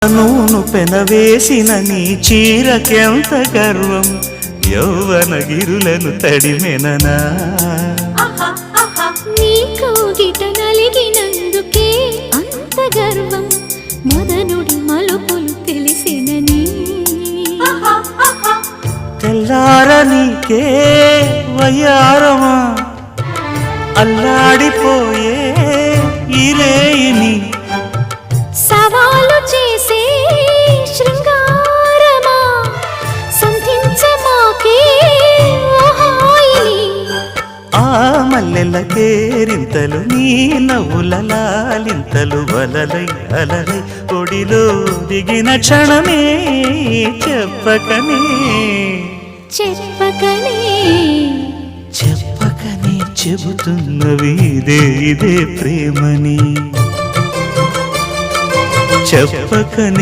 నూను పెనవేసిన నీ చీరకెంత గర్వం యౌవన గిరులను తడిమెననా నీ కౌగిట నలిగినందుకే అంత గర్వం మదనుడి మలుపులు తెలిసినని తెల్లార నీకే వయ్యారమా అల్లాడిపోయే ఇరేయిని సవాలు చేసే శృంగారమా సంధించమాకే ఓహాయిని ఆ మల్లెల కేరింతలు నీ నవ్వుల లాలింతలు వలలై అలలై ఒడిలో దిగిన క్షణమే చెప్పకనే చెప్పకనే చెప్పకనే చెబుతున్నవి ఇదే ప్రేమని చెప్పకనే